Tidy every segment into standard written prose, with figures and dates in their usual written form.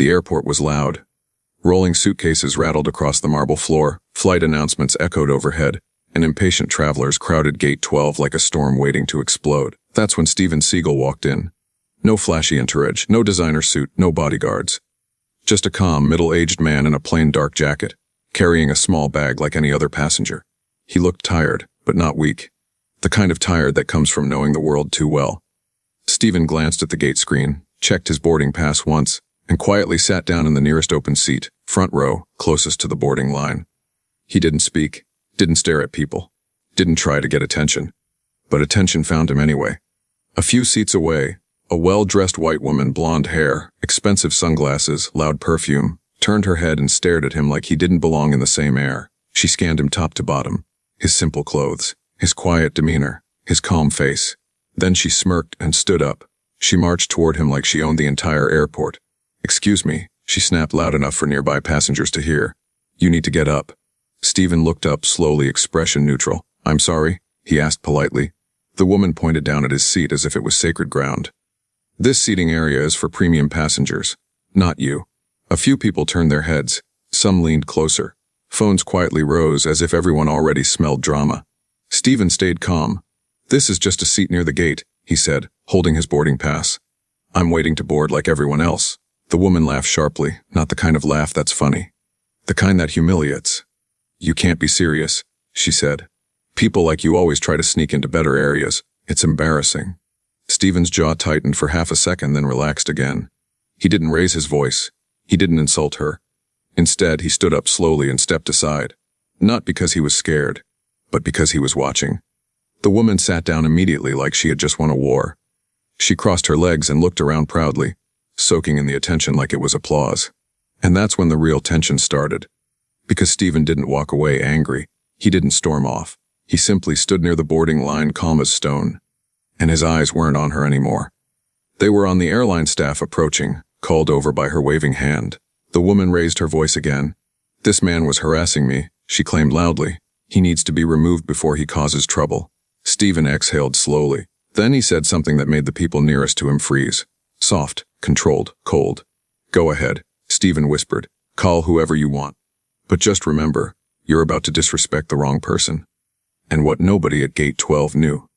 The airport was loud. Rolling suitcases rattled across the marble floor, flight announcements echoed overhead, and impatient travelers crowded Gate 12 like a storm waiting to explode. That's when Steven Seagal walked in. No flashy entourage, no designer suit, no bodyguards. Just a calm, middle-aged man in a plain dark jacket, carrying a small bag like any other passenger. He looked tired, but not weak. The kind of tired that comes from knowing the world too well. Steven glanced at the gate screen, checked his boarding pass once, and quietly sat down in the nearest open seat, front row, closest to the boarding line. He didn't speak, didn't stare at people, didn't try to get attention. But attention found him anyway. A few seats away, a well-dressed white woman, blonde hair, expensive sunglasses, loud perfume, turned her head and stared at him like he didn't belong in the same air. She scanned him top to bottom, his simple clothes, his quiet demeanor, his calm face. Then she smirked and stood up. She marched toward him like she owned the entire airport. "Excuse me," she snapped loud enough for nearby passengers to hear. "You need to get up." Steven looked up slowly, expression neutral. "I'm sorry?" he asked politely. The woman pointed down at his seat as if it was sacred ground. "This seating area is for premium passengers, not you." A few people turned their heads. Some leaned closer. Phones quietly rose as if everyone already smelled drama. Steven stayed calm. "This is just a seat near the gate," he said, holding his boarding pass. "I'm waiting to board like everyone else." The woman laughed sharply, not the kind of laugh that's funny. The kind that humiliates. "You can't be serious," she said. "People like you always try to sneak into better areas. It's embarrassing." Steven's jaw tightened for half a second, then relaxed again. He didn't raise his voice. He didn't insult her. Instead, he stood up slowly and stepped aside. Not because he was scared, but because he was watching. The woman sat down immediately like she had just won a war. She crossed her legs and looked around proudly, soaking in the attention like it was applause. And that's when the real tension started. Because Steven didn't walk away angry. He didn't storm off. He simply stood near the boarding line, calm as stone. And his eyes weren't on her anymore. They were on the airline staff approaching, called over by her waving hand. The woman raised her voice again. "This man was harassing me," she claimed loudly. "He needs to be removed before he causes trouble." Steven exhaled slowly. Then he said something that made the people nearest to him freeze. Soft, controlled, cold. "Go ahead," Steven whispered. "Call whoever you want. But just remember, you're about to disrespect the wrong person." And what nobody at Gate 12 knew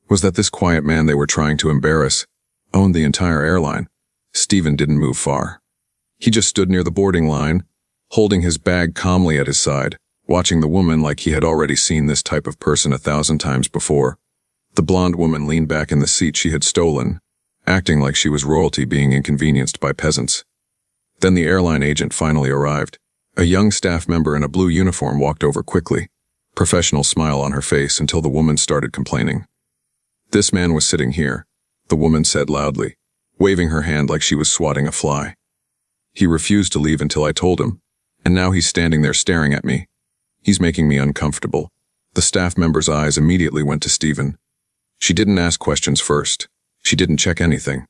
was that this quiet man they were trying to embarrass owned the entire airline. Steven didn't move far. He just stood near the boarding line, holding his bag calmly at his side, watching the woman like he had already seen this type of person 1,000 times before. The blonde woman leaned back in the seat she had stolen, acting like she was royalty being inconvenienced by peasants. Then the airline agent finally arrived. A young staff member in a blue uniform walked over quickly, professional smile on her face until the woman started complaining. "This man was sitting here," the woman said loudly, waving her hand like she was swatting a fly. "He refused to leave until I told him, and now he's standing there staring at me. He's making me uncomfortable." The staff member's eyes immediately went to Steven. She didn't ask questions first. She didn't check anything.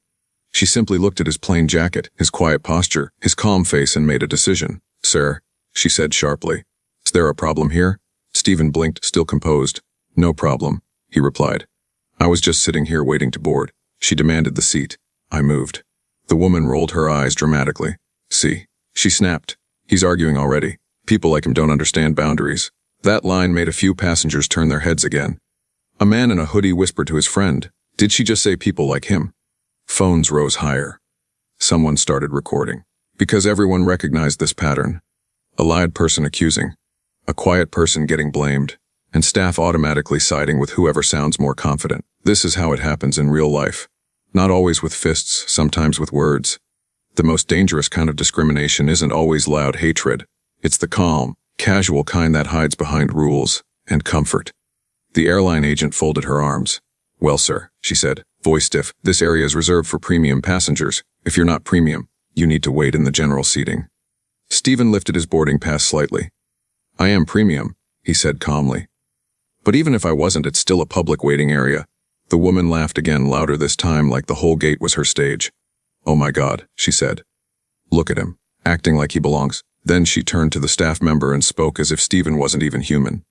She simply looked at his plain jacket, his quiet posture, his calm face, and made a decision. "Sir," she said sharply. "Is there a problem here?" Steven blinked, still composed. "No problem," he replied. "I was just sitting here waiting to board." She demanded the seat. I moved. The woman rolled her eyes dramatically. "See," she snapped. "He's arguing already. People like him don't understand boundaries." That line made a few passengers turn their heads again. A man in a hoodie whispered to his friend, "Did she just say people like him?" Phones rose higher. Someone started recording. Because everyone recognized this pattern. A loud person accusing. A quiet person getting blamed. And staff automatically siding with whoever sounds more confident. This is how it happens in real life. Not always with fists, sometimes with words. The most dangerous kind of discrimination isn't always loud hatred. It's the calm, casual kind that hides behind rules and comfort. The airline agent folded her arms. "Well, sir," she said, voice stiff, "this area is reserved for premium passengers. If you're not premium, you need to wait in the general seating." Steven lifted his boarding pass slightly. "I am premium," he said calmly. "But even if I wasn't, it's still a public waiting area." The woman laughed again, louder this time, like the whole gate was her stage. "Oh my God," she said. "Look at him, acting like he belongs." Then she turned to the staff member and spoke as if Steven wasn't even human.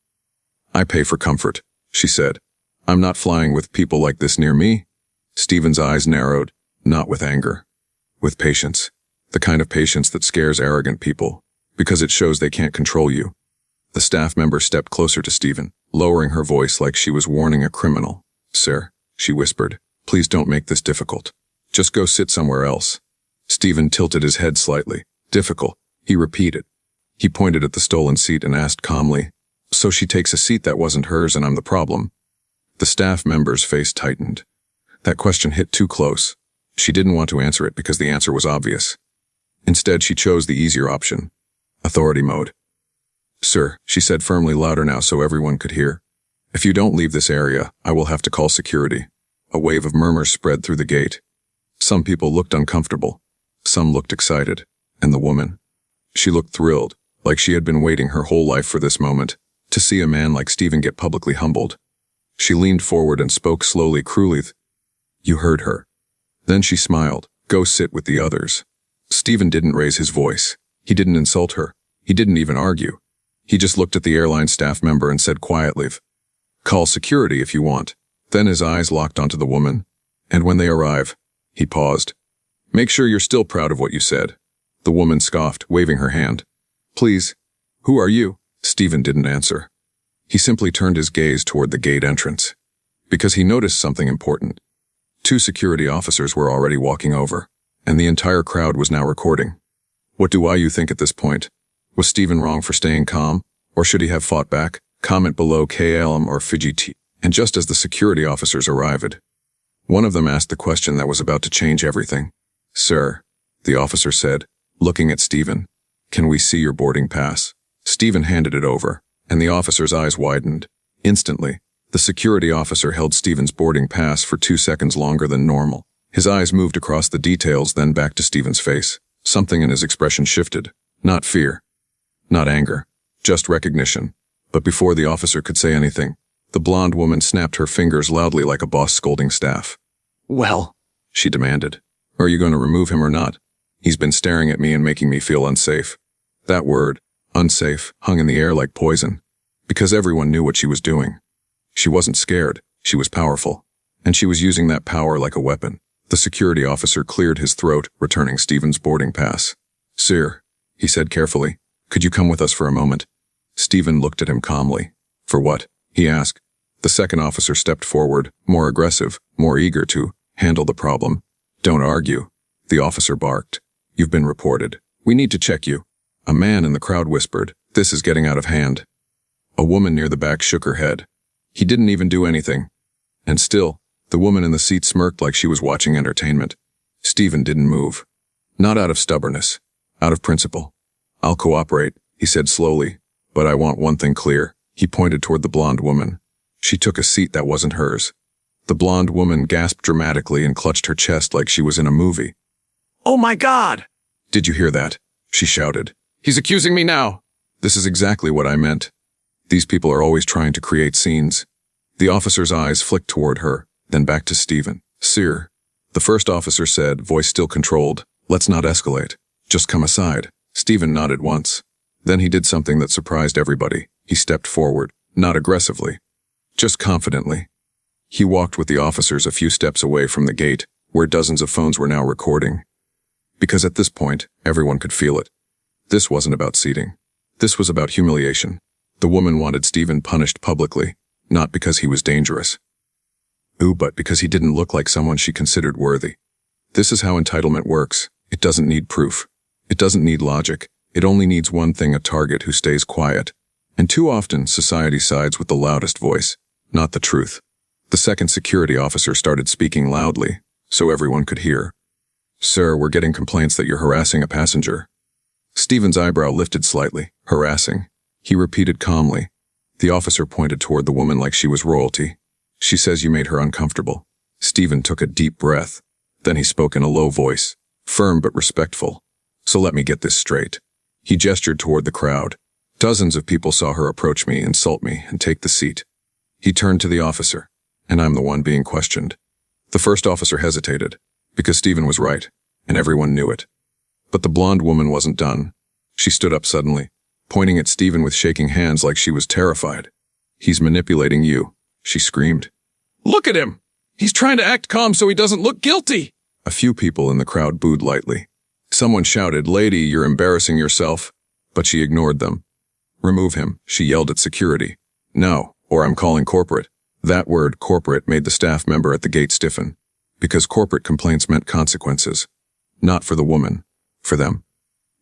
"I pay for comfort," she said. "I'm not flying with people like this near me." Steven's eyes narrowed, not with anger, with patience. The kind of patience that scares arrogant people, because it shows they can't control you. The staff member stepped closer to Stephen, lowering her voice like she was warning a criminal. "Sir," she whispered, "please don't make this difficult. Just go sit somewhere else." Stephen tilted his head slightly. "Difficult," he repeated. He pointed at the stolen seat and asked calmly, "So she takes a seat that wasn't hers and I'm the problem?" The staff member's face tightened. That question hit too close. She didn't want to answer it because the answer was obvious. Instead, she chose the easier option. Authority mode. "Sir," she said firmly, louder now so everyone could hear, "if you don't leave this area, I will have to call security." A wave of murmurs spread through the gate. Some people looked uncomfortable. Some looked excited. And the woman. She looked thrilled, like she had been waiting her whole life for this moment, to see a man like Stephen get publicly humbled. She leaned forward and spoke slowly, cruelly. "You heard her." Then she smiled. "Go sit with the others." Stephen didn't raise his voice. He didn't insult her. He didn't even argue. He just looked at the airline staff member and said quietly, "Call security if you want." Then his eyes locked onto the woman. "And when they arrive," he paused, "make sure you're still proud of what you said." The woman scoffed, waving her hand. "Please, who are you?" Stephen didn't answer. He simply turned his gaze toward the gate entrance. Because he noticed something important. 2 security officers were already walking over, and the entire crowd was now recording. What do you think at this point? Was Stephen wrong for staying calm, or should he have fought back? Comment below KLM or Fiji T. And just as the security officers arrived, one of them asked the question that was about to change everything. "Sir," the officer said, looking at Stephen, "can we see your boarding pass?" Stephen handed it over, and the officer's eyes widened. Instantly, the security officer held Stephen's boarding pass for 2 seconds longer than normal. His eyes moved across the details, then back to Stephen's face. Something in his expression shifted. Not fear. Not anger. Just recognition. But before the officer could say anything, the blonde woman snapped her fingers loudly like a boss scolding staff. "Well," she demanded, "are you going to remove him or not? He's been staring at me and making me feel unsafe." That word, unsafe, hung in the air like poison, because everyone knew what she was doing. She wasn't scared, she was powerful, and she was using that power like a weapon. The security officer cleared his throat, returning Stephen's boarding pass. "Sir," he said carefully, "could you come with us for a moment?" Stephen looked at him calmly. "For what?" he asked. The second officer stepped forward, more aggressive, more eager to handle the problem. "Don't argue," the officer barked. "You've been reported. We need to check you." A man in the crowd whispered, "This is getting out of hand." A woman near the back shook her head. "He didn't even do anything." And still, the woman in the seat smirked like she was watching entertainment. Stephen didn't move. Not out of stubbornness. Out of principle. "I'll cooperate," he said slowly, "but I want one thing clear." He pointed toward the blonde woman. She took a seat that wasn't hers. The blonde woman gasped dramatically and clutched her chest like she was in a movie. "Oh my God!" "Did you hear that?" she shouted. "He's accusing me now." This is exactly what I meant. These people are always trying to create scenes. The officer's eyes flicked toward her, then back to Stephen. "Sir," the first officer said, voice still controlled, "let's not escalate. Just come aside." Stephen nodded once. Then he did something that surprised everybody. He stepped forward, not aggressively, just confidently. He walked with the officers a few steps away from the gate, where dozens of phones were now recording. Because at this point, everyone could feel it. This wasn't about seating. This was about humiliation. The woman wanted Stephen punished publicly, not because he was dangerous. But because he didn't look like someone she considered worthy. This is how entitlement works. It doesn't need proof. It doesn't need logic. It only needs one thing: a target who stays quiet. And too often, society sides with the loudest voice, not the truth. The second security officer started speaking loudly, so everyone could hear. "Sir, we're getting complaints that you're harassing a passenger." Stephen's eyebrow lifted slightly. "Harassing?" He repeated calmly. The officer pointed toward the woman like she was royalty. "She says you made her uncomfortable." Stephen took a deep breath. Then he spoke in a low voice, firm but respectful. "So let me get this straight." He gestured toward the crowd. "Dozens of people saw her approach me, insult me, and take the seat." He turned to the officer. "And I'm the one being questioned." The first officer hesitated, because Stephen was right, and everyone knew it. But the blonde woman wasn't done. She stood up suddenly, pointing at Stephen with shaking hands like she was terrified. "He's manipulating you," she screamed. "Look at him! He's trying to act calm so he doesn't look guilty!" A few people in the crowd booed lightly. Someone shouted, "Lady, you're embarrassing yourself." But she ignored them. "Remove him," she yelled at security. "No, or I'm calling corporate." That word, corporate, made the staff member at the gate stiffen. Because corporate complaints meant consequences. Not for the woman. For them.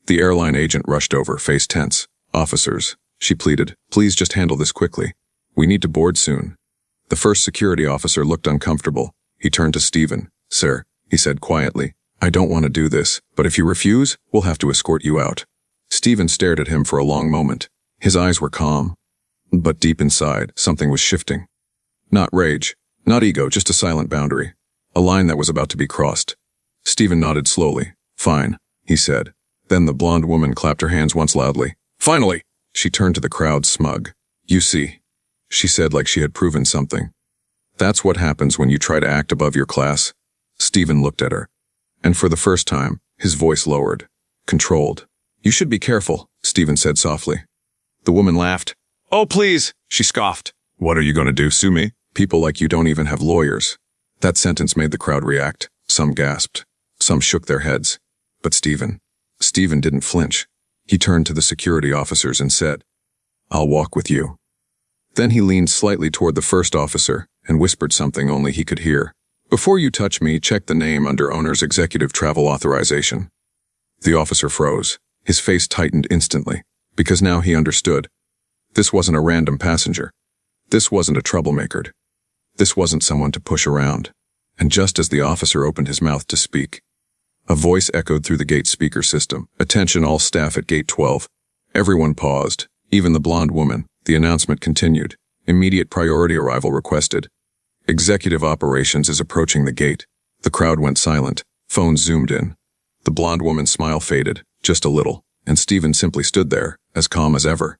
The airline agent rushed over, face tense. "Officers," she pleaded, "please just handle this quickly. We need to board soon." The first security officer looked uncomfortable. He turned to Stephen. "Sir," he said quietly, "I don't want to do this, but if you refuse, we'll have to escort you out." Stephen stared at him for a long moment. His eyes were calm. But deep inside, something was shifting. Not rage, not ego, just a silent boundary. A line that was about to be crossed. Stephen nodded slowly. "Fine," he said. Then the blonde woman clapped her hands once loudly. "Finally!" She turned to the crowd, smug. "You see," she said like she had proven something. "That's what happens when you try to act above your class." Stephen looked at her. And for the first time, his voice lowered. Controlled. "You should be careful," Stephen said softly. The woman laughed. "Oh, please," she scoffed. "What are you going to do, sue me? People like you don't even have lawyers." That sentence made the crowd react. Some gasped. Some shook their heads. But Stephen didn't flinch. He turned to the security officers and said, "I'll walk with you." Then he leaned slightly toward the first officer and whispered something only he could hear. "Before you touch me, check the name under owner's executive travel authorization." The officer froze. His face tightened instantly, because now he understood. This wasn't a random passenger. This wasn't a troublemaker. This wasn't someone to push around. And just as the officer opened his mouth to speak, a voice echoed through the gate speaker system. "Attention all staff at gate 12. Everyone paused, even the blonde woman. The announcement continued. Immediate priority arrival requested. Executive operations is approaching the gate." The crowd went silent. Phones zoomed in. The blonde woman's smile faded, just a little, and Stephen simply stood there, as calm as ever.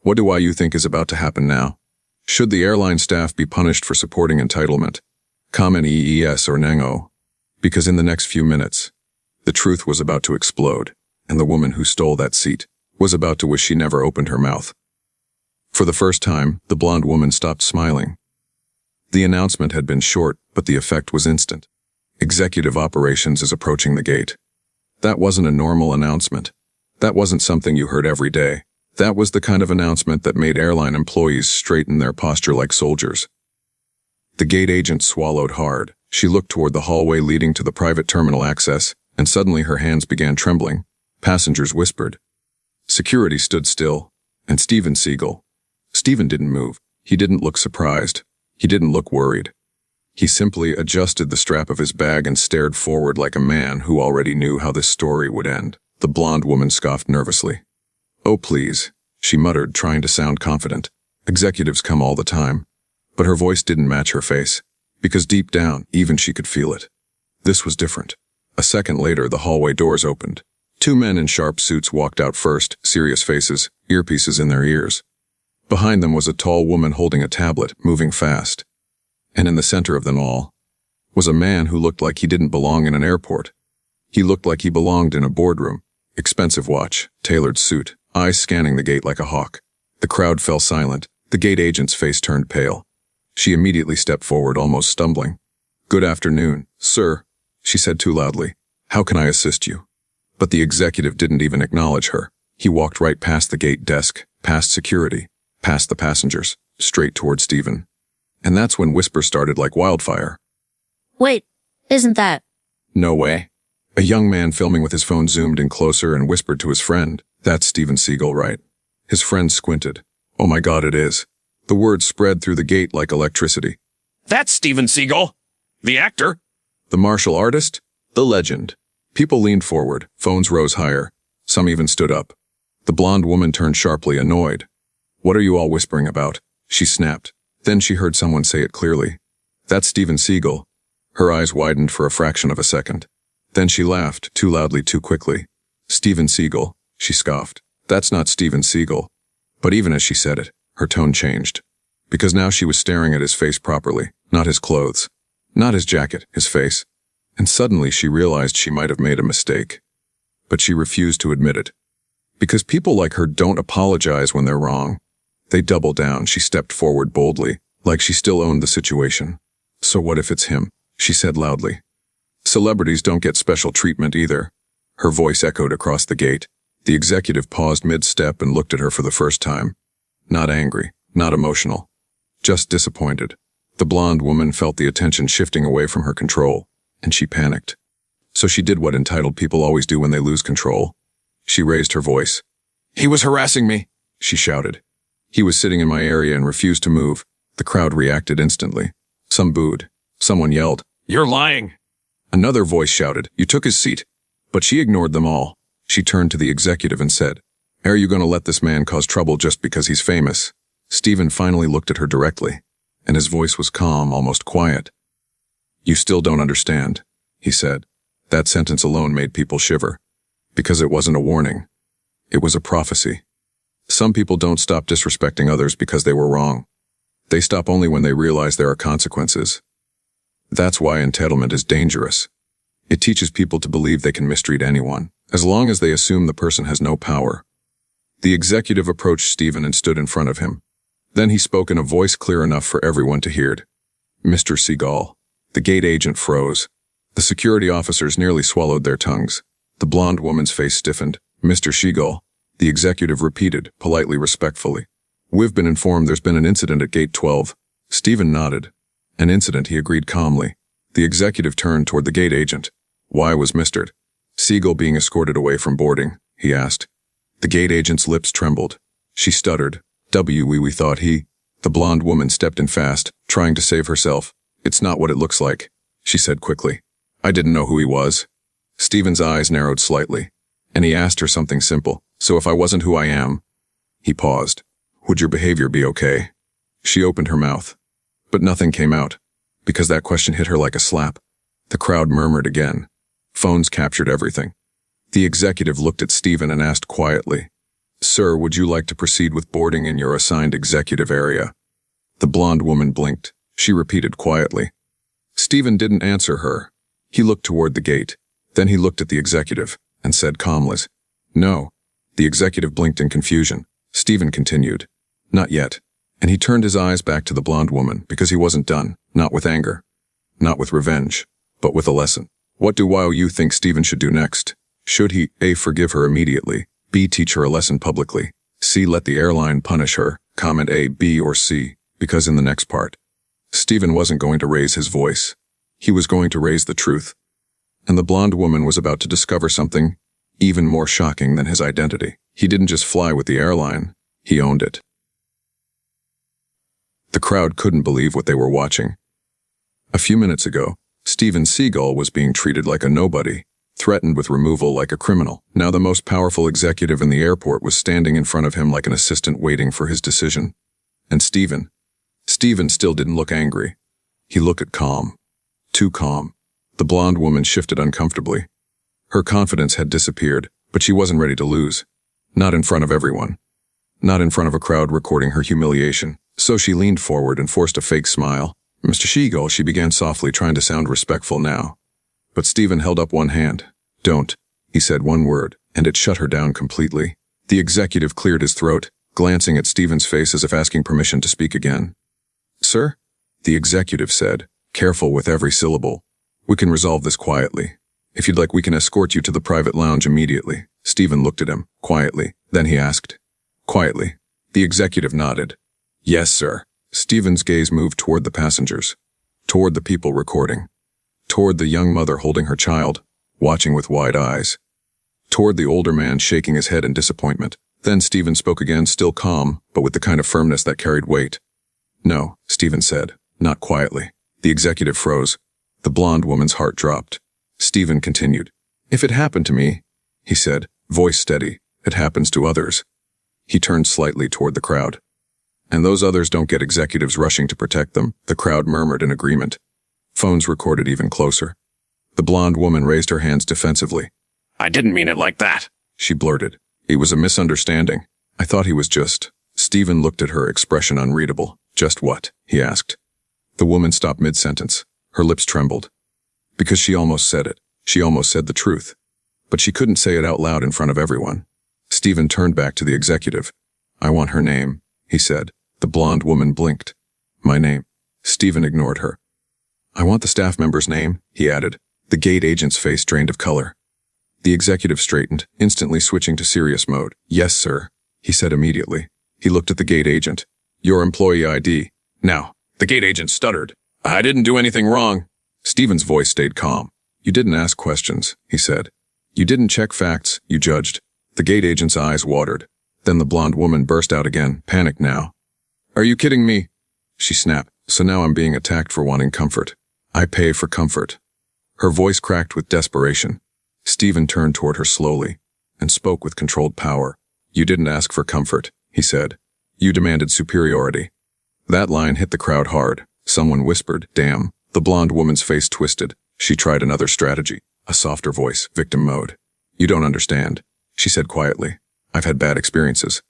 What do you think is about to happen now? Should the airline staff be punished for supporting entitlement? Comment EES or NANGO. Because in the next few minutes, the truth was about to explode, and the woman who stole that seat was about to wish she never opened her mouth. For the first time, the blonde woman stopped smiling. The announcement had been short, but the effect was instant. Executive operations is approaching the gate. That wasn't a normal announcement. That wasn't something you heard every day. That was the kind of announcement that made airline employees straighten their posture like soldiers. The gate agent swallowed hard. She looked toward the hallway leading to the private terminal access, and suddenly her hands began trembling. Passengers whispered. Security stood still, and Steven Seagal. Stephen didn't move. He didn't look surprised. He didn't look worried. He simply adjusted the strap of his bag and stared forward like a man who already knew how this story would end. The blonde woman scoffed nervously. "Oh, please," she muttered, trying to sound confident. "Executives come all the time." But her voice didn't match her face, because deep down, even she could feel it. This was different. A second later, the hallway doors opened. Two men in sharp suits walked out first, serious faces, earpieces in their ears. Behind them was a tall woman holding a tablet, moving fast. And in the center of them all was a man who looked like he didn't belong in an airport. He looked like he belonged in a boardroom. Expensive watch, tailored suit, eyes scanning the gate like a hawk. The crowd fell silent. The gate agent's face turned pale. She immediately stepped forward, almost stumbling. "Good afternoon, sir," she said too loudly. "How can I assist you?" But the executive didn't even acknowledge her. He walked right past the gate desk, past security, past the passengers, straight toward Stephen. And that's when whispers started like wildfire. "Wait, isn't that?" "No way." A young man filming with his phone zoomed in closer and whispered to his friend, "That's Steven Seagal, right?" His friend squinted. "Oh my God, it is." The word spread through the gate like electricity. "That's Steven Seagal, the actor." The martial artist? The legend. People leaned forward, phones rose higher. Some even stood up. The blonde woman turned sharply, annoyed. "What are you all whispering about?" she snapped. Then she heard someone say it clearly. "That's Steven Seagal." Her eyes widened for a fraction of a second. Then she laughed, too loudly, too quickly. "Steven Seagal," she scoffed. "That's not Steven Seagal." But even as she said it, her tone changed. Because now she was staring at his face properly, not his clothes. Not his jacket, his face. And suddenly she realized she might have made a mistake. But she refused to admit it. Because people like her don't apologize when they're wrong. They double down. She stepped forward boldly, like she still owned the situation. "So what if it's him?" she said loudly. "Celebrities don't get special treatment either." Her voice echoed across the gate. The executive paused mid-step and looked at her for the first time. Not angry, not emotional. Just disappointed. The blonde woman felt the attention shifting away from her control, and she panicked. So she did what entitled people always do when they lose control. She raised her voice. "He was harassing me," she shouted. "He was sitting in my area and refused to move." The crowd reacted instantly. Some booed. Someone yelled, "You're lying!" Another voice shouted, "You took his seat." But she ignored them all. She turned to the executive and said, "Are you going to let this man cause trouble just because he's famous?" Stephen finally looked at her directly, and his voice was calm, almost quiet. "You still don't understand," he said. That sentence alone made people shiver. Because it wasn't a warning. It was a prophecy. Some people don't stop disrespecting others because they were wrong. They stop only when they realize there are consequences. That's why entitlement is dangerous. It teaches people to believe they can mistreat anyone, as long as they assume the person has no power. The executive approached Stephen and stood in front of him. Then he spoke in a voice clear enough for everyone to hear. "Mr. Seagal." The gate agent froze. The security officers nearly swallowed their tongues. The blonde woman's face stiffened. "Mr. Seagal," the executive repeated, politely, respectfully. "We've been informed there's been an incident at Gate 12. Stephen nodded. "An incident," he agreed calmly. The executive turned toward the gate agent. "Why was Mr. Seagal being escorted away from boarding?" he asked. The gate agent's lips trembled. She stuttered. We thought he..." The blonde woman stepped in fast, trying to save herself. "It's not what it looks like," she said quickly. "I didn't know who he was." Stephen's eyes narrowed slightly, and he asked her something simple. "So if I wasn't who I am..." He paused. "Would your behavior be okay?" She opened her mouth, but nothing came out, because that question hit her like a slap. The crowd murmured again. Phones captured everything. The executive looked at Stephen and asked quietly, "Sir, would you like to proceed with boarding in your assigned executive area?" The blonde woman blinked. She repeated quietly. Stephen didn't answer her. He looked toward the gate. Then he looked at the executive and said calmly, "No." The executive blinked in confusion. Stephen continued, "Not yet." And he turned his eyes back to the blonde woman because he wasn't done, not with anger, not with revenge, but with a lesson. What do you think Stephen should do next? Should he A. forgive her immediately, B. teach her a lesson publicly, C. let the airline punish her, comment A, B, or C? Because in the next part, Stephen wasn't going to raise his voice. He was going to raise the truth. And the blonde woman was about to discover something even more shocking than his identity. He didn't just fly with the airline, he owned it. The crowd couldn't believe what they were watching. A few minutes ago, Steven Seagal was being treated like a nobody, threatened with removal like a criminal. Now the most powerful executive in the airport was standing in front of him like an assistant waiting for his decision. And Stephen still didn't look angry. He looked calm. Too calm. The blonde woman shifted uncomfortably. Her confidence had disappeared, but she wasn't ready to lose. Not in front of everyone. Not in front of a crowd recording her humiliation. So she leaned forward and forced a fake smile. "Mr. Seagal," she began softly, trying to sound respectful now. But Stephen held up one hand. "Don't." He said one word, and it shut her down completely. The executive cleared his throat, glancing at Stephen's face as if asking permission to speak again. "Sir?" The executive said, careful with every syllable. "We can resolve this quietly. If you'd like, we can escort you to the private lounge immediately." Stephen looked at him, quietly. Then he asked, "Quietly?" The executive nodded. "Yes, sir." Stephen's gaze moved toward the passengers, toward the people recording, toward the young mother holding her child, watching with wide eyes, toward the older man shaking his head in disappointment. Then Stephen spoke again, still calm, but with the kind of firmness that carried weight. "No," Stephen said, not quietly. The executive froze. The blonde woman's heart dropped. Stephen continued. "If it happened to me," he said, voice steady, "it happens to others." He turned slightly toward the crowd. "And those others don't get executives rushing to protect them," the crowd murmured in agreement. Phones recorded even closer. The blonde woman raised her hands defensively. "I didn't mean it like that," she blurted. "It was a misunderstanding. I thought he was just..." Stephen looked at her, expression unreadable. "Just what?" he asked. The woman stopped mid-sentence. Her lips trembled. Because she almost said it. She almost said the truth. But she couldn't say it out loud in front of everyone. Stephen turned back to the executive. "I want her name," he said. The blonde woman blinked. "My name." Stephen ignored her. "I want the staff member's name," he added. The gate agent's face drained of color. The executive straightened, instantly switching to serious mode. "Yes, sir," he said immediately. He looked at the gate agent. "Your employee ID." Now, the gate agent stuttered. "I didn't do anything wrong." Stephen's voice stayed calm. "You didn't ask questions," he said. "You didn't check facts, you judged." The gate agent's eyes watered. Then the blonde woman burst out again, panicked now. "Are you kidding me?" she snapped. "So now I'm being attacked for wanting comfort. I pay for comfort." Her voice cracked with desperation. Stephen turned toward her slowly and spoke with controlled power. "You didn't ask for comfort," he said. "You demanded superiority." That line hit the crowd hard. Someone whispered, "Damn." The blonde woman's face twisted. She tried another strategy, a softer voice, victim mode. "You don't understand," she said quietly. "I've had bad experiences.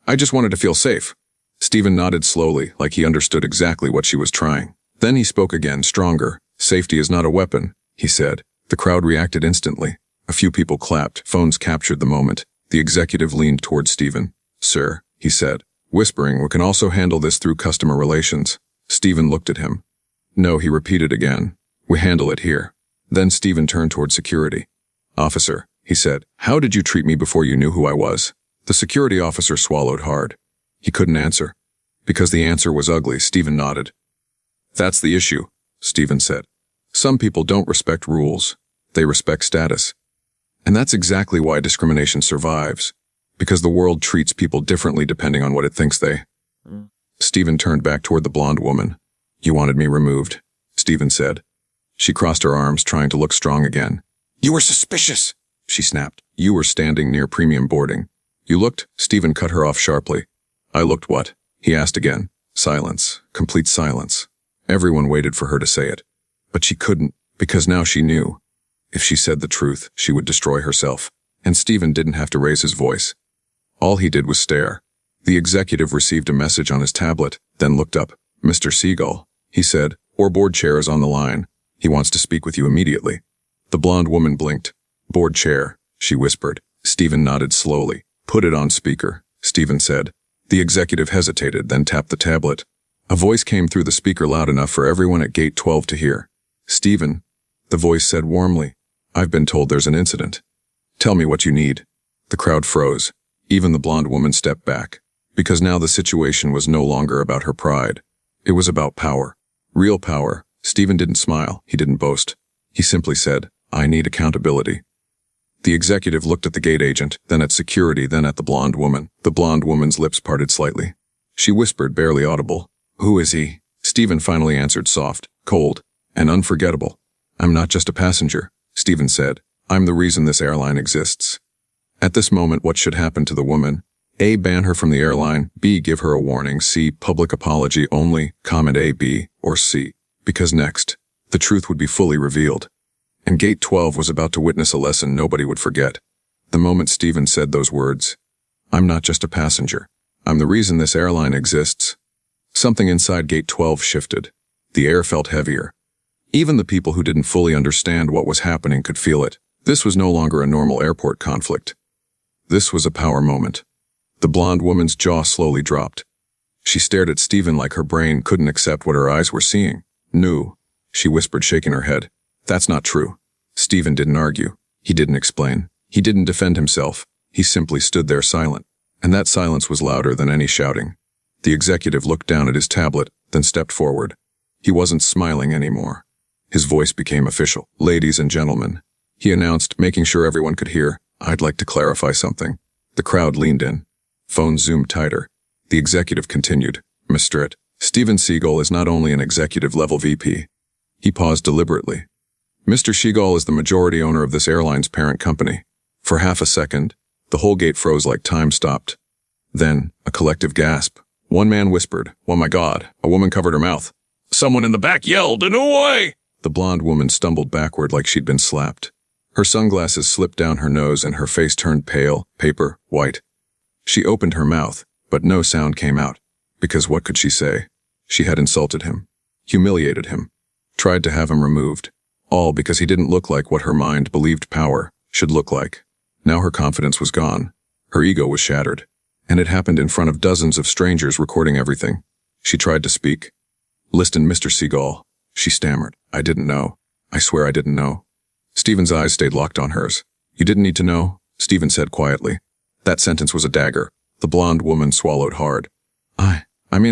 I just wanted to feel safe." Stephen nodded slowly, like he understood exactly what she was trying. Then he spoke again, stronger. "Safety is not a weapon," he said. The crowd reacted instantly. A few people clapped. Phones captured the moment. The executive leaned toward Stephen. "Sir," he said, whispering, "we can also handle this through customer relations." Stephen looked at him. "No," he repeated again. "We handle it here." Then Stephen turned toward security. "Officer," he said, "how did you treat me before you knew who I was?" The security officer swallowed hard. He couldn't answer. Because the answer was ugly, Stephen nodded. "That's the issue," Stephen said. "Some people don't respect rules. They respect status. And that's exactly why discrimination survives. Because the world treats people differently depending on what it thinks they." Stephen turned back toward the blonde woman. "You wanted me removed," Stephen said. She crossed her arms, trying to look strong again. "You were suspicious," she snapped. "You were standing near premium boarding." "You looked," Stephen cut her off sharply. "I looked what?" he asked again. Silence. Complete silence. Everyone waited for her to say it. But she couldn't, because now she knew. If she said the truth, she would destroy herself. And Stephen didn't have to raise his voice. All he did was stare. The executive received a message on his tablet, then looked up. "Mr. Seagal," he said, "our board chair is on the line. He wants to speak with you immediately." The blonde woman blinked. "Board chair," she whispered. Stephen nodded slowly. "Put it on speaker," Stephen said. The executive hesitated, then tapped the tablet. A voice came through the speaker loud enough for everyone at gate 12 to hear. "Stephen," the voice said warmly, "I've been told there's an incident. Tell me what you need." The crowd froze. Even the blonde woman stepped back. Because now the situation was no longer about her pride. It was about power. Real power. Stephen didn't smile. He didn't boast. He simply said, "I need accountability." The executive looked at the gate agent, then at security, then at the blonde woman. The blonde woman's lips parted slightly. She whispered, barely audible, "Who is he?" Stephen finally answered soft, cold, and unforgettable. "I'm not just a passenger," Stephen said. "I'm the reason this airline exists." At this moment, what should happen to the woman? A. Ban her from the airline. B. Give her a warning. C. Public apology only. Comment A, B, or C. Because next, the truth would be fully revealed. And Gate 12 was about to witness a lesson nobody would forget. The moment Stephen said those words, "I'm not just a passenger. I'm the reason this airline exists," something inside Gate 12 shifted. The air felt heavier. Even the people who didn't fully understand what was happening could feel it. This was no longer a normal airport conflict. This was a power moment. The blonde woman's jaw slowly dropped. She stared at Stephen like her brain couldn't accept what her eyes were seeing. "No," she whispered, shaking her head. "That's not true." Stephen didn't argue. He didn't explain. He didn't defend himself. He simply stood there silent. And that silence was louder than any shouting. The executive looked down at his tablet, then stepped forward. He wasn't smiling anymore. His voice became official. "Ladies and gentlemen," he announced, making sure everyone could hear, "I'd like to clarify something." The crowd leaned in. Phones zoomed tighter. The executive continued, "Mr. Steven Seagal is not only an executive-level VP." He paused deliberately. "Mr. Seagal is the majority owner of this airline's parent company." For half a second, the whole gate froze like time stopped. Then, a collective gasp. One man whispered, "Oh my God." A woman covered her mouth. Someone in the back yelled, "No way!" The blonde woman stumbled backward like she'd been slapped. Her sunglasses slipped down her nose and her face turned pale, paper, white. She opened her mouth, but no sound came out. Because what could she say? She had insulted him, humiliated him, tried to have him removed. All because he didn't look like what her mind believed power should look like. Now her confidence was gone. Her ego was shattered. And it happened in front of dozens of strangers recording everything. She tried to speak. "Listen, Mr. Seagal," she stammered. "I didn't know. I swear I didn't know." Stephen's eyes stayed locked on hers. You didn't need to know, Stephen said quietly. That sentence was a dagger. The blonde woman swallowed hard.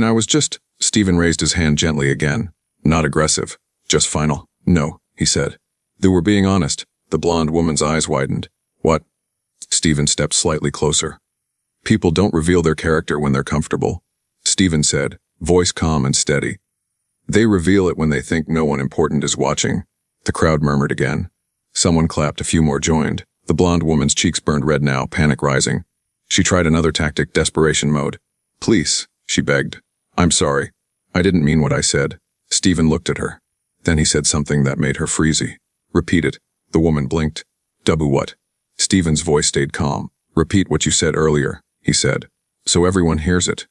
I was just... Stephen raised his hand gently again. Not aggressive. Just final. No, he said. They were being honest. The blonde woman's eyes widened. What? Stephen stepped slightly closer. People don't reveal their character when they're comfortable, Stephen said, voice calm and steady. They reveal it when they think no one important is watching. The crowd murmured again. Someone clapped, a few more joined. The blonde woman's cheeks burned red now, panic rising. She tried another tactic, desperation mode. Please, she begged. I'm sorry. I didn't mean what I said. Stephen looked at her. Then he said something that made her freezy. Repeat it. The woman blinked. Dubu what? Stephen's voice stayed calm. Repeat what you said earlier, he said. So everyone hears it.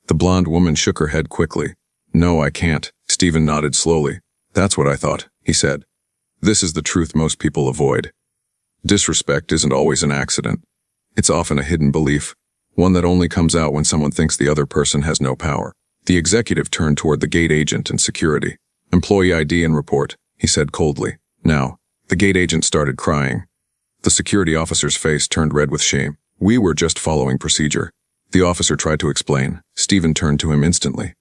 The blonde woman shook her head quickly. No, I can't. Stephen nodded slowly. That's what I thought, he said. This is the truth most people avoid. Disrespect isn't always an accident. It's often a hidden belief, one that only comes out when someone thinks the other person has no power. The executive turned toward the gate agent and security. Employee ID and report, he said coldly. Now, the gate agent started crying. The security officer's face turned red with shame. We were just following procedure. The officer tried to explain. Stephen turned to him instantly.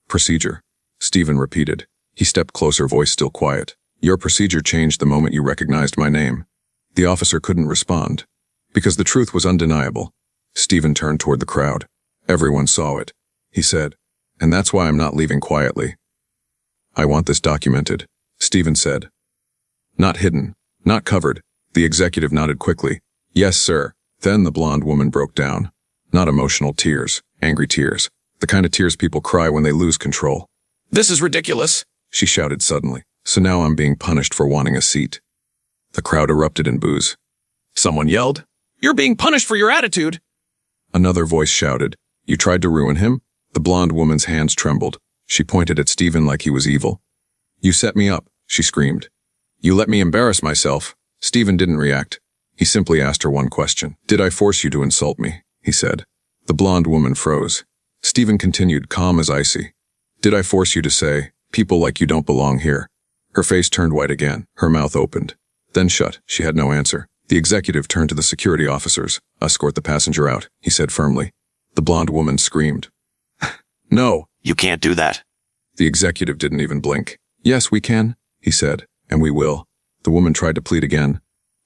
Procedure, Stephen repeated. He stepped closer, voice still quiet. Your procedure changed the moment you recognized my name. The officer couldn't respond, because the truth was undeniable. Stephen turned toward the crowd. Everyone saw it, he said, and that's why I'm not leaving quietly. I want this documented, Stephen said. Not hidden, not covered. The executive nodded quickly. Yes, sir. Then the blonde woman broke down. Not emotional tears, angry tears, the kind of tears people cry when they lose control. This is ridiculous, she shouted suddenly. So now I'm being punished for wanting a seat. The crowd erupted in boos. Someone yelled, You're being punished for your attitude. Another voice shouted, You tried to ruin him? The blonde woman's hands trembled. She pointed at Stephen like he was evil. You set me up, she screamed. You let me embarrass myself. Stephen didn't react. He simply asked her one question. Did I force you to insult me? He said. The blonde woman froze. Stephen continued, calm as icy. Did I force you to say, people like you don't belong here? Her face turned white again. Her mouth opened. Then shut. She had no answer. The executive turned to the security officers. Escort the passenger out, he said firmly. The blonde woman screamed. No. You can't do that. The executive didn't even blink. Yes, we can, he said, and we will. The woman tried to plead again.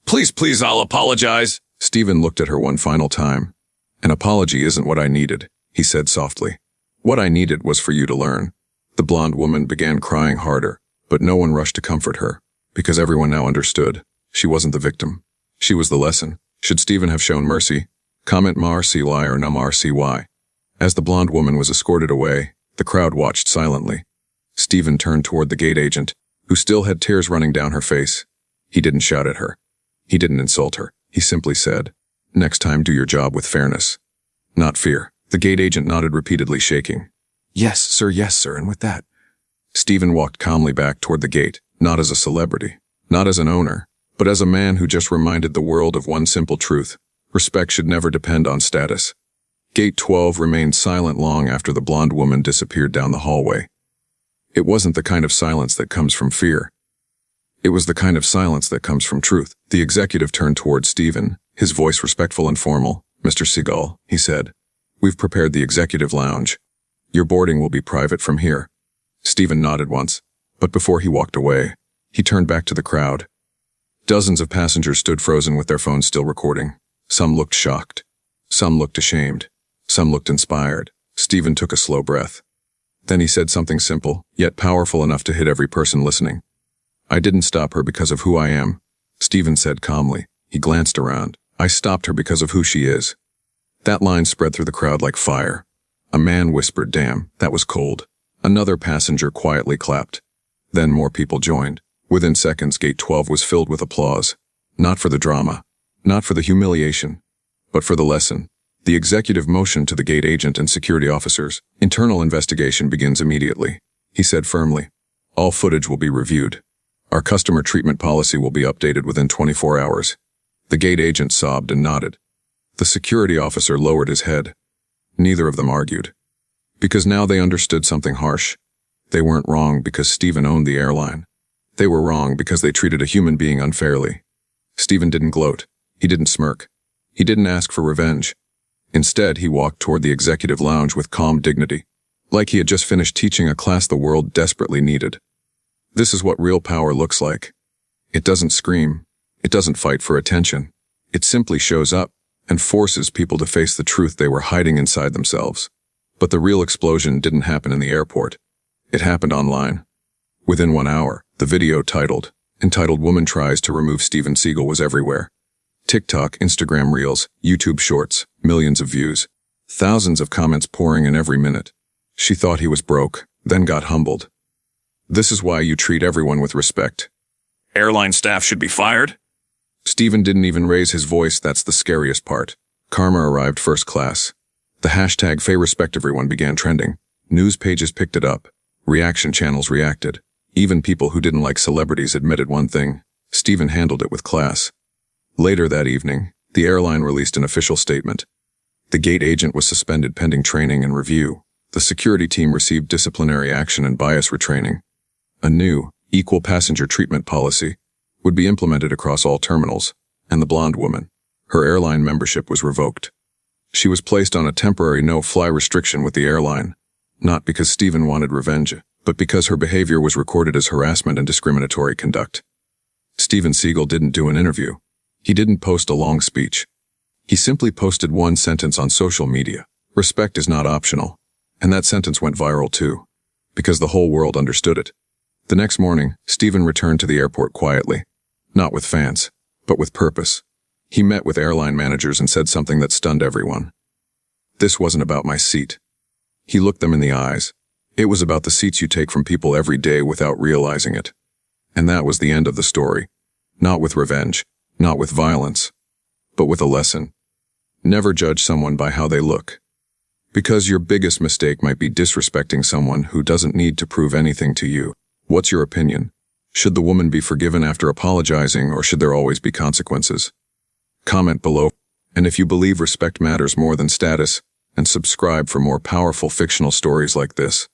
Please, I'll apologize. Stephen looked at her one final time. An apology isn't what I needed, he said softly. What I needed was for you to learn. The blonde woman began crying harder, but no one rushed to comfort her, because everyone now understood. She wasn't the victim. She was the lesson. Should Stephen have shown mercy? Comment MRCY or NUMRCY. As the blonde woman was escorted away, the crowd watched silently. Stephen turned toward the gate agent, who still had tears running down her face. He didn't shout at her. He didn't insult her. He simply said, Next time do your job with fairness, not fear. The gate agent nodded repeatedly, shaking. Yes, sir, and with that. Stephen walked calmly back toward the gate, not as a celebrity, not as an owner, but as a man who just reminded the world of one simple truth. Respect should never depend on status. Gate 12 remained silent long after the blonde woman disappeared down the hallway. It wasn't the kind of silence that comes from fear. It was the kind of silence that comes from truth. The executive turned toward Stephen, his voice respectful and formal. Mr. Seagal, he said, we've prepared the executive lounge. Your boarding will be private from here. Stephen nodded once, but before he walked away, he turned back to the crowd. Dozens of passengers stood frozen with their phones still recording. Some looked shocked. Some looked ashamed. Some looked inspired. Stephen took a slow breath. Then he said something simple, yet powerful enough to hit every person listening. I didn't stop her because of who I am, Stephen said calmly. He glanced around. I stopped her because of who she is. That line spread through the crowd like fire. A man whispered, damn, that was cold. Another passenger quietly clapped. Then more people joined. Within seconds, Gate 12 was filled with applause. Not for the drama, not for the humiliation, but for the lesson. The executive motioned to the gate agent and security officers. Internal investigation begins immediately, he said firmly. All footage will be reviewed. Our customer treatment policy will be updated within 24 hours. The gate agent sobbed and nodded. The security officer lowered his head. Neither of them argued. Because now they understood something harsh. They weren't wrong because Stephen owned the airline. They were wrong because they treated a human being unfairly. Stephen didn't gloat. He didn't smirk. He didn't ask for revenge. Instead, he walked toward the executive lounge with calm dignity, like he had just finished teaching a class the world desperately needed. This is what real power looks like. It doesn't scream. It doesn't fight for attention. It simply shows up and forces people to face the truth they were hiding inside themselves. But the real explosion didn't happen in the airport. It happened online. Within 1 hour, the video entitled Woman Tries to Remove Steven Seagal was everywhere. TikTok, Instagram Reels, YouTube Shorts, millions of views. Thousands of comments pouring in every minute. She thought he was broke, then got humbled. This is why you treat everyone with respect. Airline staff should be fired? Steven didn't even raise his voice. That's the scariest part. Karma arrived first class. The hashtag #FayRespectEveryone began trending. News pages picked it up. Reaction channels reacted. Even people who didn't like celebrities admitted one thing: Steven handled it with class. Later that evening, the airline released an official statement. The gate agent was suspended pending training and review. The security team received disciplinary action and bias retraining. A new, equal passenger treatment policy would be implemented across all terminals, and the blonde woman, her airline membership was revoked. She was placed on a temporary no-fly restriction with the airline, not because Steven wanted revenge, but because her behavior was recorded as harassment and discriminatory conduct. Steven Seagal didn't do an interview. He didn't post a long speech. He simply posted one sentence on social media: "Respect is not optional." And that sentence went viral too, because the whole world understood it. The next morning, Steven returned to the airport quietly, not with fans, but with purpose. He met with airline managers and said something that stunned everyone. This wasn't about my seat. He looked them in the eyes. It was about the seats you take from people every day without realizing it. And that was the end of the story. Not with revenge, not with violence, but with a lesson. Never judge someone by how they look. Because your biggest mistake might be disrespecting someone who doesn't need to prove anything to you. What's your opinion? Should the woman be forgiven after apologizing, or should there always be consequences? Comment below, and if you believe respect matters more than status, and subscribe for more powerful fictional stories like this.